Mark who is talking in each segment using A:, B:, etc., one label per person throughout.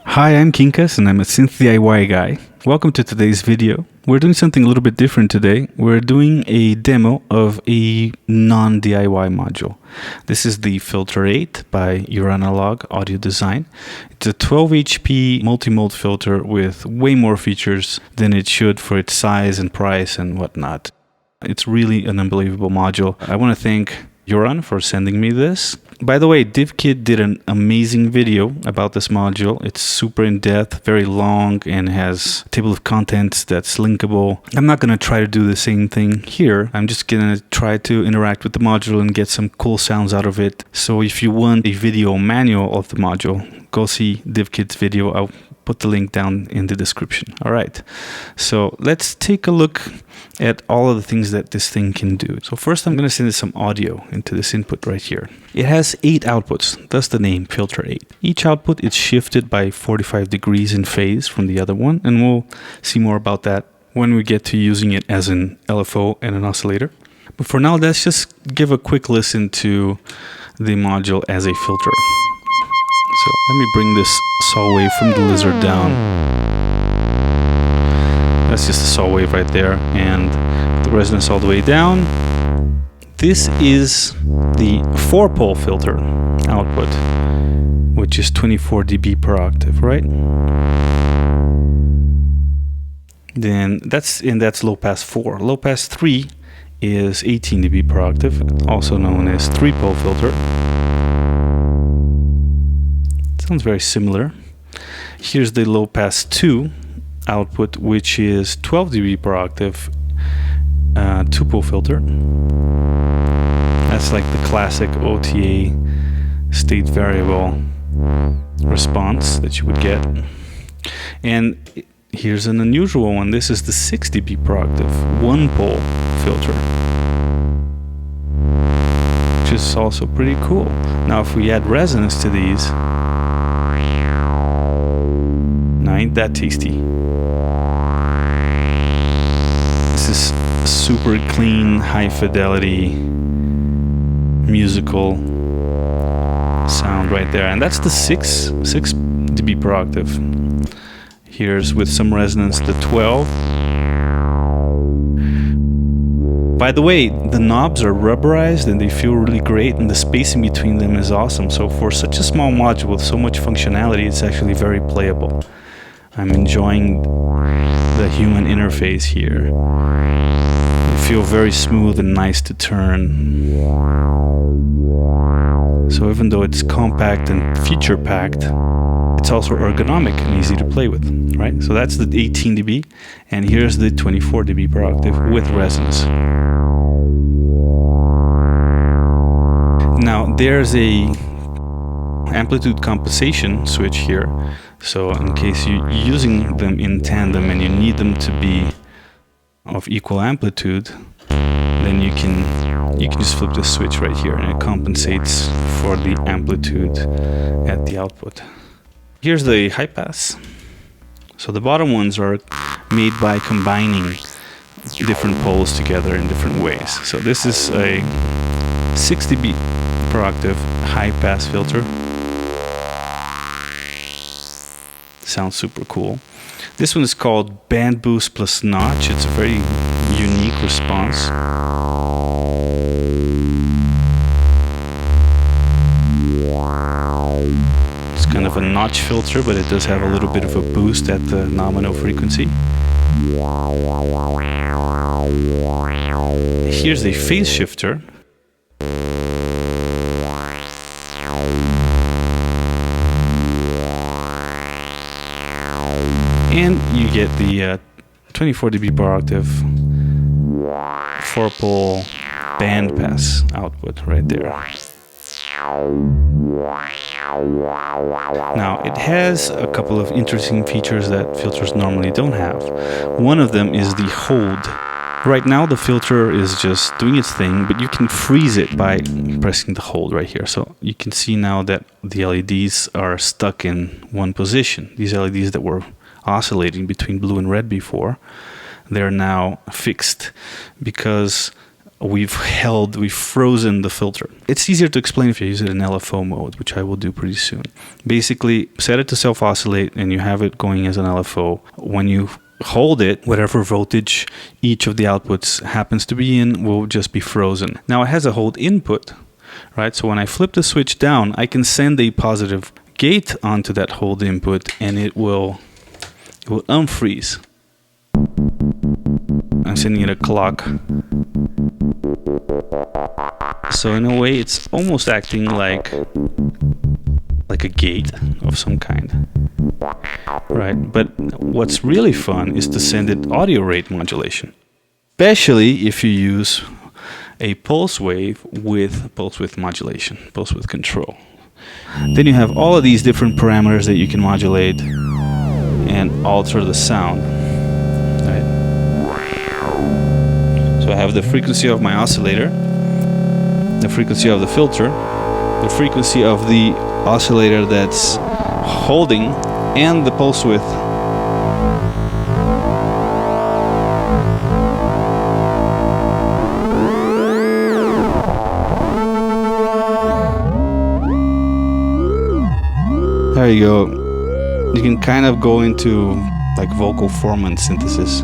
A: Hi, I'm Quincas and I'm a synth DIY guy. Welcome to today's video. We're doing something a little bit different today. We're doing a demo of a non-DIY module. This is the Filter 8 by Joranalogue Audio Design. It's a 12 HP multi-mode filter with way more features than it should for its size and price and whatnot. It's really an unbelievable module. I want to thank Joran for sending me this. By the way, DivKid did an amazing video about this module. It's super in-depth, very long, and has a table of contents that's linkable. I'm not going to try to do the same thing here. I'm just going to try to interact with the module and get some cool sounds out of it. So if you want a video manual of the module, go see DivKid's video. I'll put the link down in the description. All right, so let's take a look at all of the things that this thing can do. So first I'm going to send some audio into this input right here. It has 8 outputs, thus the name Filter 8. Each output is shifted by 45 degrees in phase from the other one, and we'll see more about that when we get to using it as an LFO and an oscillator. But for now, let's just give a quick listen to the module as a filter. So let me bring this saw wave from the lizard down. That's just a saw wave right there, and the resonance all the way down. This is the 4-pole filter output, which is 24 dB per octave, right? Then that's low pass 4. Low pass 3 is 18 dB per octave, also known as 3-pole filter. Sounds very similar. Here's the low pass 2 output, which is 12 dB per octave, 2-pole filter. That's like the classic OTA state variable response that you would get. And here's an unusual one. This is the 6 dB per octave, 1-pole filter, which is also pretty cool. Now if we add resonance to these, now ain't that tasty. This is super clean, high fidelity, musical sound right there. And that's the 6 dB per octave. Here's with some resonance the 12. By the way, the knobs are rubberized and they feel really great, and the spacing between them is awesome. So for such a small module with so much functionality, it's actually very playable. I'm enjoying the human interface here. They feel very smooth and nice to turn. So even though it's compact and feature-packed, it's also ergonomic and easy to play with, right? So that's the 18 dB, and here's the 24 dB per octave with resonance. Now there's a amplitude compensation switch here, so in case you're using them in tandem and you need them to be of equal amplitude, then you can just flip this switch right here and it compensates for the amplitude at the output. Here's the high pass. So the bottom ones are made by combining different poles together in different ways. So this is a 6 dB per octave high pass filter. Sounds super cool. This one is called Band Boost plus Notch. It's a very unique response. It's kind of a notch filter, but it does have a little bit of a boost at the nominal frequency. Here's a phase shifter. And you get the 24 dB per octave 4-pole bandpass output right there. Now, it has a couple of interesting features that filters normally don't have. One of them is the hold. Right now, the filter is just doing its thing, but you can freeze it by pressing the hold right here. So you can see now that the LEDs are stuck in one position. These LEDs that were oscillating between blue and red before, they're now fixed because we've frozen the filter. It's easier to explain if you use it in LFO mode, which I will do pretty soon. Basically, set it to self-oscillate and you have it going as an LFO. When you hold it, whatever voltage each of the outputs happens to be in will just be frozen. Now it has a hold input, right? So when I flip the switch down, I can send a positive gate onto that hold input and it will unfreeze. I'm sending it a clock. So in a way, it's almost acting like a gate of some kind, right? But what's really fun is to send it audio rate modulation, especially if you use a pulse wave with pulse width modulation, pulse width control. Then you have all of these different parameters that you can modulate and alter the sound, right? So I have the frequency of my oscillator, the frequency of the filter, the frequency of the oscillator that's holding, and the pulse width. There you go. You can kind of go into like vocal formant synthesis.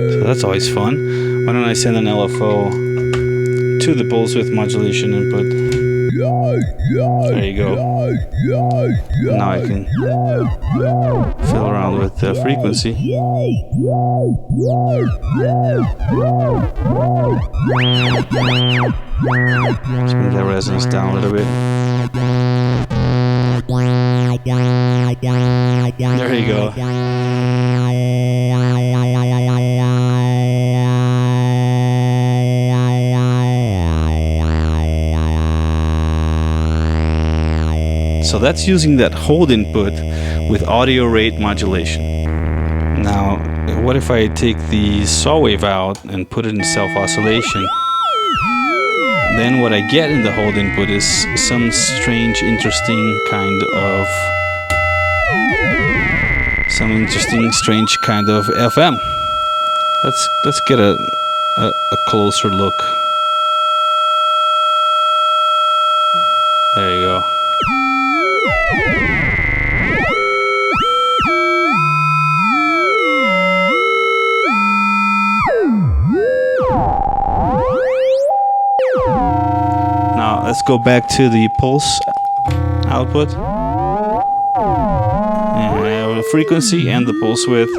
A: So that's always fun. Why don't I send an LFO to the pulse width modulation input? There you go. Now I can fiddle around with the frequency. Let's bring that resonance down a little bit. There you go. So that's using that hold input with audio rate modulation. Now, what if I take the saw wave out and put it in self-oscillation? Then what I get in the hold input is some strange, interesting kind of FM. Let's get a closer look. There you go. Now let's go back to the pulse output. And I have the frequency and the pulse width.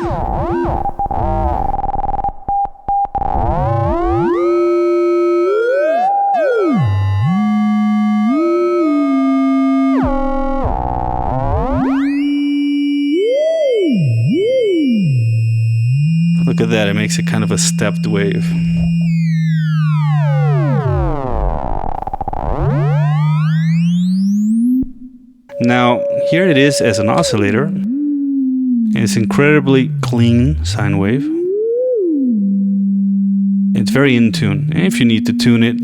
A: Look at that, it makes it kind of a stepped wave. Now, here it is as an oscillator. It's incredibly clean sine wave. It's very in tune. And if you need to tune it,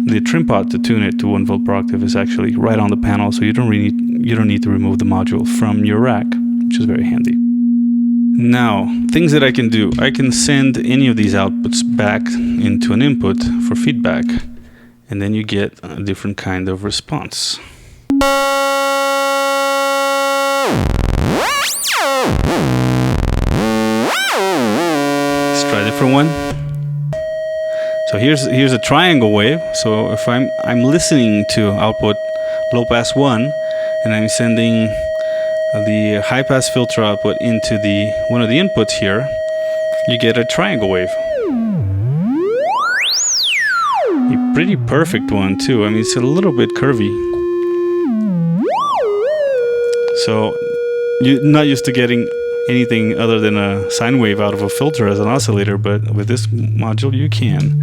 A: the trim pot to tune it to 1 volt per octave is actually right on the panel, so you don't need to remove the module from your rack, which is very handy. Now, things that I can do. I can send any of these outputs back into an input for feedback, and then you get a different kind of response. Let's try a different one. So here's a triangle wave. So if I'm listening to output low pass 1 and I'm sending the high pass filter output into the one of the inputs here, you get a triangle wave. A pretty perfect one too. I mean, it's a little bit curvy. So you're not used to getting anything other than a sine wave out of a filter as an oscillator, but with this module you can.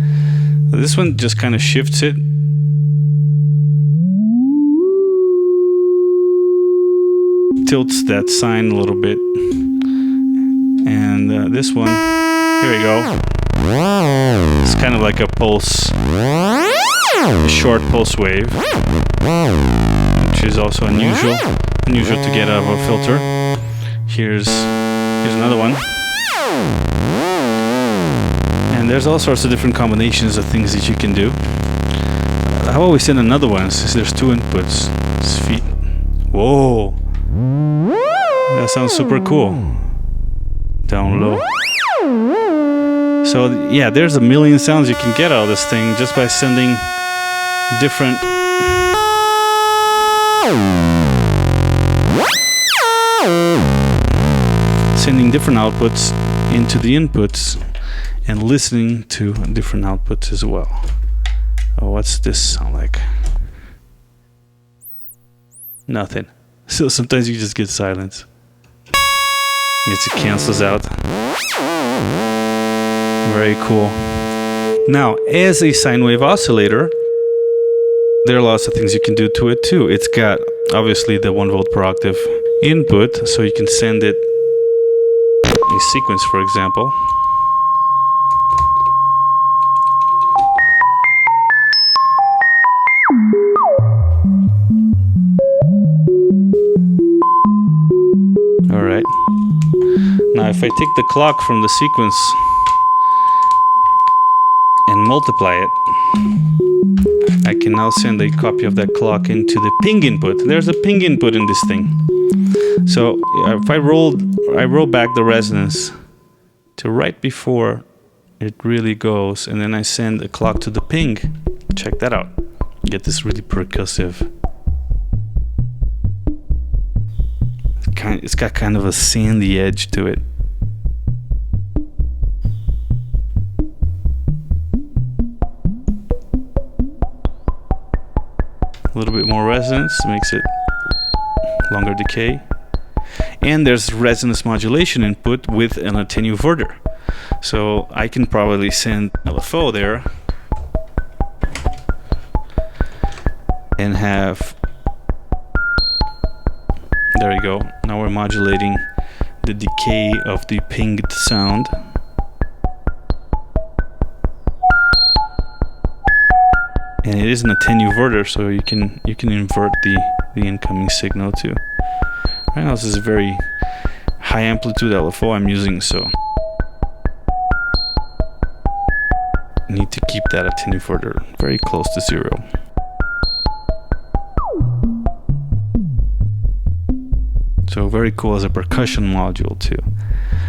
A: This one just kind of shifts it. Tilts that sine a little bit. And this one, here we go. It's kind of like a pulse, a short pulse wave, which is also unusual to get out of a filter. Here's another one. And there's all sorts of different combinations of things that you can do. I've always seen another one since there's 2 inputs. Whoa! That sounds super cool. Down low. So yeah, there's a million sounds you can get out of this thing just by sending different outputs into the inputs and listening to different outputs as well. Oh, what's this sound like? Nothing. So sometimes you just get silence. It cancels out. Very cool. Now, as a sine wave oscillator, there are lots of things you can do to it too. It's got obviously the 1 volt per octave input, so you can send it a sequence, for example. All right. Now, if I take the clock from the sequence and multiply it, I can now send a copy of that clock into the ping input. There's a ping input in this thing. So if I roll back the resonance to right before it really goes, and then I send a clock to the ping. Check that out. Get this really percussive. It's got kind of a sandy edge to it. A little bit more resonance makes it longer decay. And there's resonance modulation input with an attenuverter. So I can probably send LFO there and have, there we go. Now we're modulating the decay of the pinged sound. And it is an attenuverter, so you can invert the incoming signal too. Right now this is a very high amplitude LFO I'm using, so I need to keep that attenuverter very close to 0. So very cool as a percussion module too.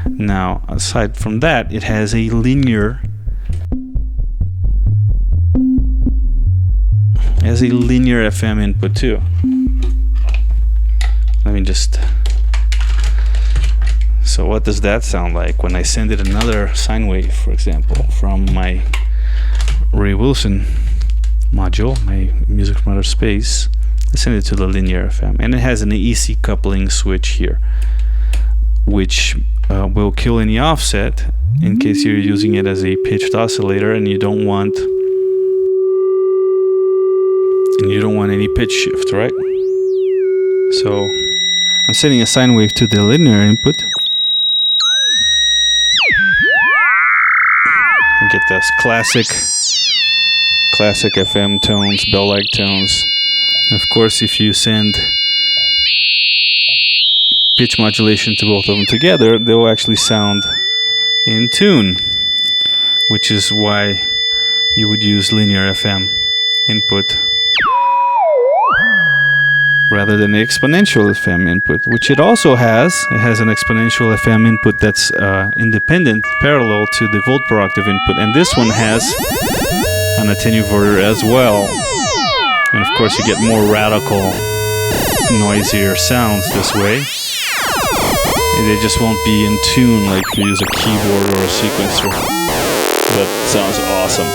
A: Now, aside from that, it has a linear FM input too. Let me just. So what does that sound like when I send it another sine wave, for example, from my Ray Wilson module, my music from outer space? I send it to the linear FM, and it has an EC coupling switch here, which will kill any offset in case you're using it as a pitched oscillator and you don't want any pitch shift, right? So I'm sending a sine wave to the linear input. I get those classic FM tones, bell-like tones. And of course, if you send pitch modulation to both of them together, they will actually sound in tune, which is why you would use linear FM input rather than the exponential FM input, which it also has. It has an exponential FM input that's independent, parallel to the volt per octave input, and this one has an attenuator as well. And of course you get more radical, noisier sounds this way. They just won't be in tune like if you use a keyboard or a sequencer. That sounds awesome.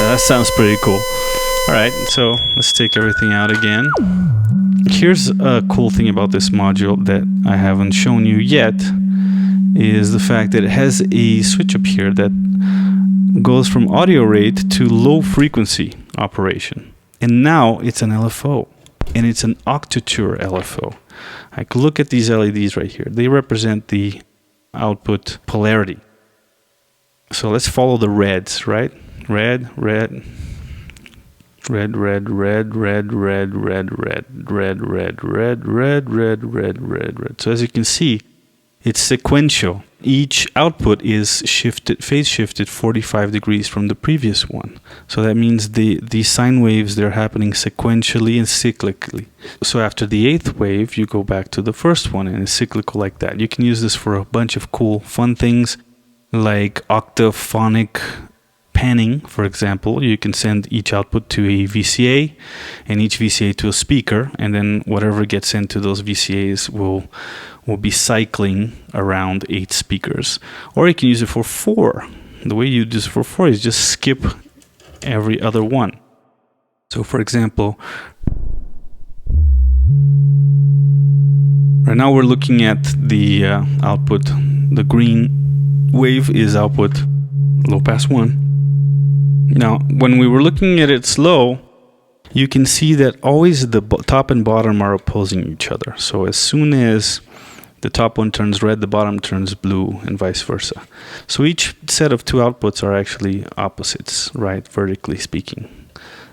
A: That sounds pretty cool. Alright, so let's take everything out again. Here's a cool thing about this module that I haven't shown you yet, is the fact that it has a switch up here that goes from audio rate to low frequency operation. And now it's an LFO, and it's an octature LFO. Like, look at these LEDs right here. They represent the output polarity. So let's follow the reds, right? Red, red, red, red, red, red, red, red, red, red, red, red, red, red, red, red, red. So as you can see, it's sequential. Each output is shifted, phase shifted 45 degrees from the previous one. So that means the sine waves, they're happening sequentially and cyclically. So after the 8th wave, you go back to the first one, and it's cyclical like that. You can use this for a bunch of cool, fun things like octaphonic panning, for example. You can send each output to a VCA and each VCA to a speaker, and then whatever gets sent to those VCAs will be cycling around 8 speakers. Or you can use it for 4. The way you do it for 4 is just skip every other one. So for example, right now we're looking at the output. The green wave is output low pass 1. Now, when we were looking at it slow, you can see that always the top and bottom are opposing each other. So as soon as the top one turns red, the bottom turns blue, and vice versa. So each set of 2 outputs are actually opposites, right, vertically speaking.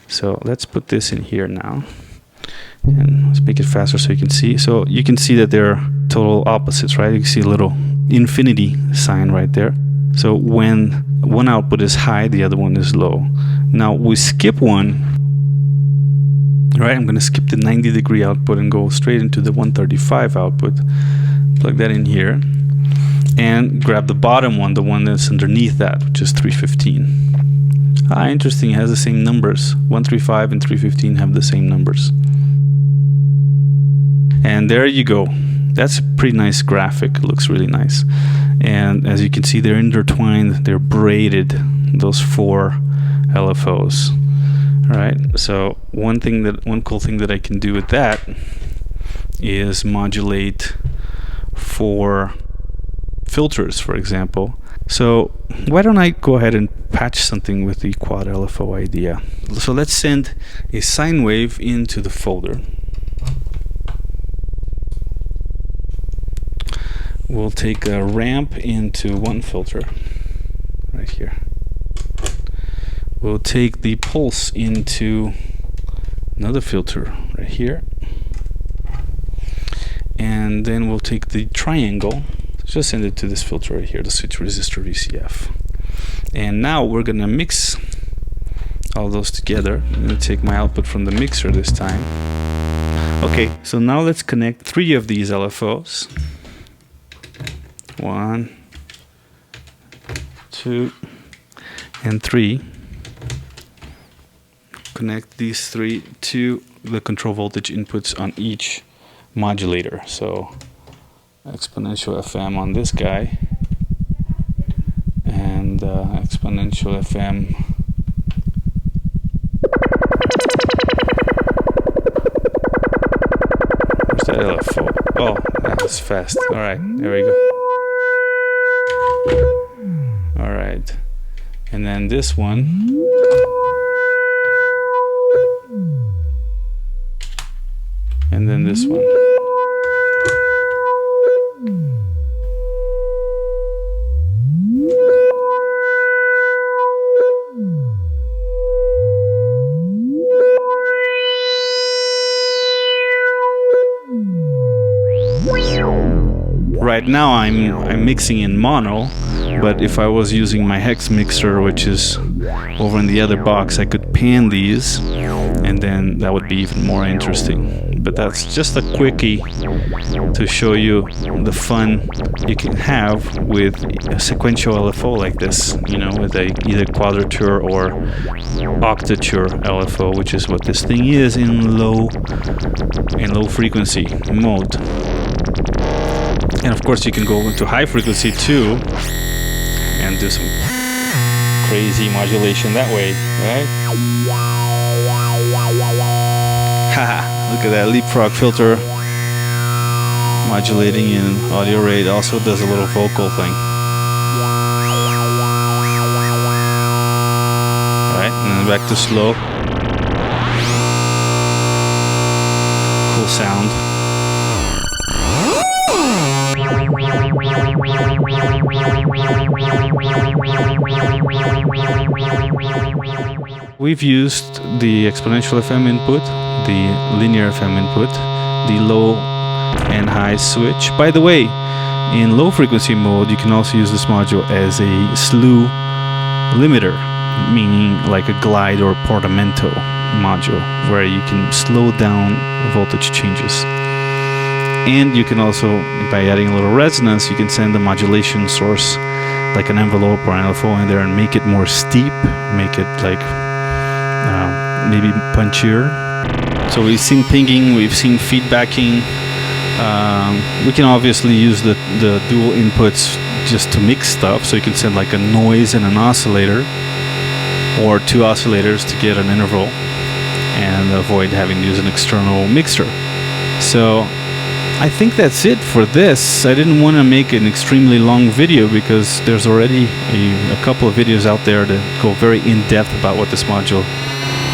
A: So let's put this in here now. And let's make it faster so you can see. So you can see that they're total opposites, right? You can see a little infinity sign right there. So when one output is high, the other one is low. Now we skip one, right? I'm going to skip the 90 degree output and go straight into the 135 output. Plug that in here and grab the bottom one, the one that's underneath that, which is 315. Interesting, it has the same numbers. 135 and 315 have the same numbers. And there you go. That's a pretty nice graphic. It looks really nice. And as you can see, they're intertwined, they're braided, those 4 LFOs. All right, so one cool thing that I can do with that is modulate for filters, for example. So why don't I go ahead and patch something with the quad LFO idea. So let's send a sine wave into the folder. We'll take a ramp into one filter right here. We'll take the pulse into another filter right here. And then we'll take the triangle, just send it to this filter right here, the switch resistor VCF. And now we're gonna mix all those together. I'm gonna take my output from the mixer this time. Okay, so now let's connect 3 of these LFOs. 1, 2, and 3. Connect these 3 to the control voltage inputs on each modulator. So exponential FM on this guy, and exponential FM where's that LFO? Oh, that's fast. Alright, there we go. Alright, and then this one, and then this one. right now I'm mixing in mono, but if I was using my hex mixer, which is over in the other box, I could pan these, and then that would be even more interesting. But that's just a quickie to show you the fun you can have with a sequential LFO like this, you know, with either quadrature or octature LFO, which is what this thing is in low frequency mode. And of course you can go into high frequency too and do some crazy modulation that way, right? Haha, look at that leapfrog filter modulating in audio rate. Also does a little vocal thing. Alright, and then back to slow. Cool sound. We've used the exponential FM input, the linear FM input, the low and high switch. By the way, in low frequency mode, you can also use this module as a slew limiter, meaning like a glide or portamento module, where you can slow down voltage changes. And you can also, by adding a little resonance, you can send the modulation source like an envelope or an LFO in there and make it more steep, make it like maybe punchier. So we've seen pinging, we've seen feedbacking. We can obviously use the dual inputs just to mix stuff, so you can send like a noise and an oscillator, or two oscillators to get an interval and avoid having to use an external mixer. So I think that's it for this. I didn't want to make an extremely long video because there's already a couple of videos out there that go very in-depth about what this module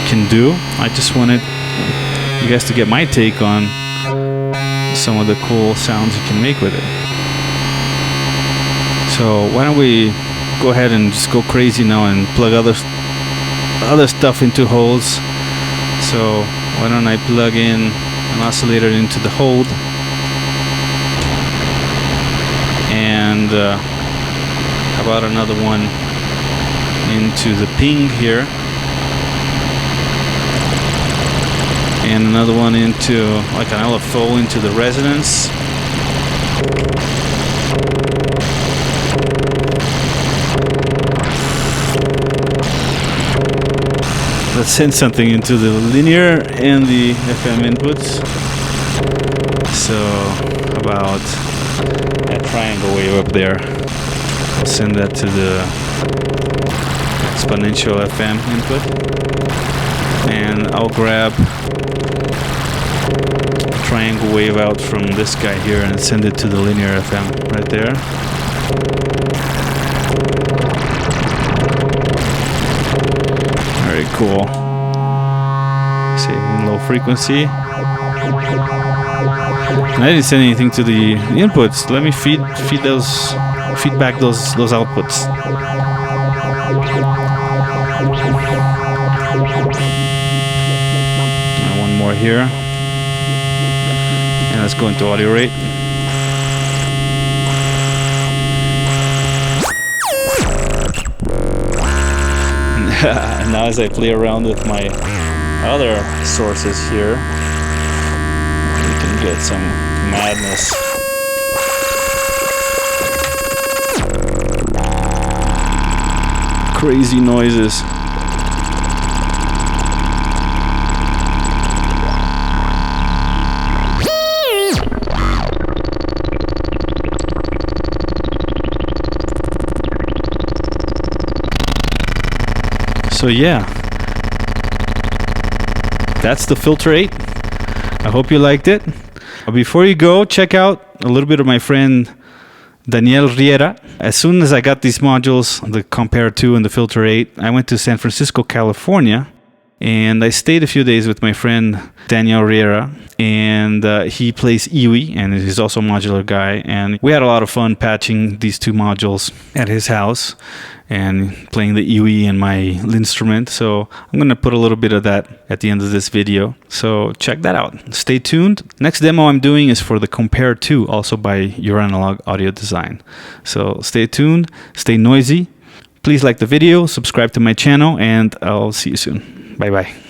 A: can do. I just wanted you guys to get my take on some of the cool sounds you can make with it. So why don't we go ahead and just go crazy now and plug other stuff into holes. So why don't I plug in an oscillator into the hold, and how about another one into the ping here, and another one into like an LFO into the resonance. Let's send something into the linear and the FM inputs. So about that triangle wave up there, I'll send that to the exponential FM input, and I'll grab a triangle wave out from this guy here and send it to the linear FM right there. Very cool. Save in low frequency. And I didn't send anything to the inputs. Let me feedback those outputs. And one more here. And let's go into audio rate. Now as I play around with my other sources here, we can get some madness. Crazy noises. So yeah, that's the Filter 8. I hope you liked it. Before you go, check out a little bit of my friend Daniel Riera. As soon as I got these modules, the Compare 2 and the Filter 8, I went to San Francisco, California, And I stayed a few days with my friend Daniel Riera, and he plays Iwi, and he's also a modular guy. And we had a lot of fun patching these two modules at his house and playing the Iwi and my instrument. So I'm going to put a little bit of that at the end of this video. So check that out. Stay tuned. Next demo I'm doing is for the Compare 2, also by Joranalogue Audio Design. So stay tuned, stay noisy. Please like the video, subscribe to my channel, and I'll see you soon. Bye bye.